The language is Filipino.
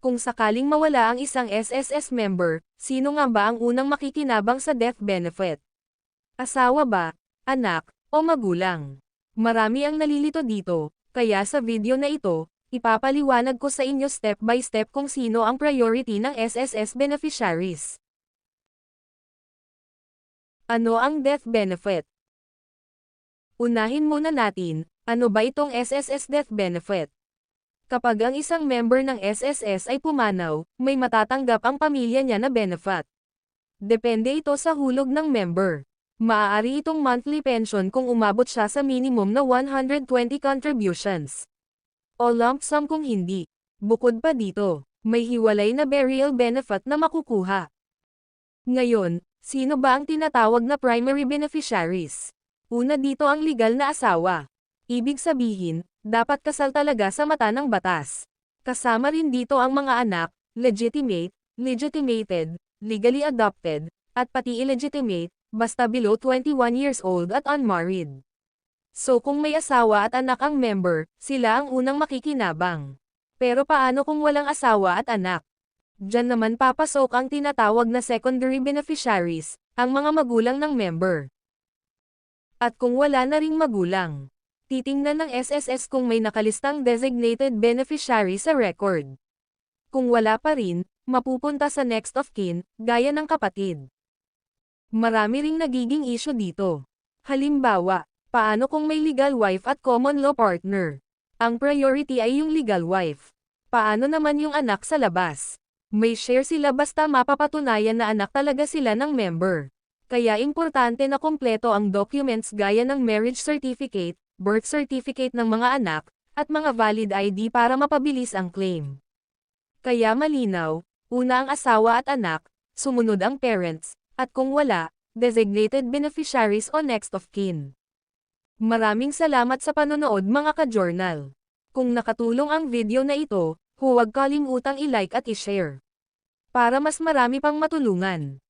Kung sakaling mawala ang isang SSS member, sino nga ba ang unang makikinabang sa death benefit? Asawa ba, anak, o magulang? Marami ang nalilito dito, kaya sa video na ito, ipapaliwanag ko sa inyo step by step kung sino ang priority ng SSS beneficiaries. Ano ang death benefit? Unahin muna natin, ano ba itong SSS death benefit? Kapag ang isang member ng SSS ay pumanaw, may matatanggap ang pamilya niya na benefit. Depende ito sa hulog ng member. Maaari itong monthly pension kung umabot siya sa minimum na 120 contributions. O lump sum kung hindi. Bukod pa dito, may hiwalay na burial benefit na makukuha. Ngayon, sino ba ang tinatawag na primary beneficiaries? Una dito ang legal na asawa. Ibig sabihin, dapat kasal talaga sa mata ng batas. Kasama rin dito ang mga anak, legitimate, legitimated, legally adopted, at pati illegitimate, basta below 21 years old at unmarried. So kung may asawa at anak ang member, sila ang unang makikinabang. Pero paano kung walang asawa at anak? Diyan naman papasok ang tinatawag na secondary beneficiaries, ang mga magulang ng member. At kung wala na ring magulang, titingnan ng SSS kung may nakalistang designated beneficiary sa record. Kung wala pa rin, mapupunta sa next of kin, gaya ng kapatid. Marami ring nagiging issue dito. Halimbawa, paano kung may legal wife at common law partner? Ang priority ay yung legal wife. Paano naman yung anak sa labas? May share sila basta mapapatunayan na anak talaga sila ng member. Kaya importante na kompleto ang documents gaya ng marriage certificate, birth certificate ng mga anak, at mga valid ID para mapabilis ang claim. Kaya malinaw, una ang asawa at anak, sumunod ang parents, at kung wala, designated beneficiaries o next of kin. Maraming salamat sa panonood mga ka-journal. Kung nakatulong ang video na ito, huwag kalimutang i-like at i-share. Para mas marami pang matulungan.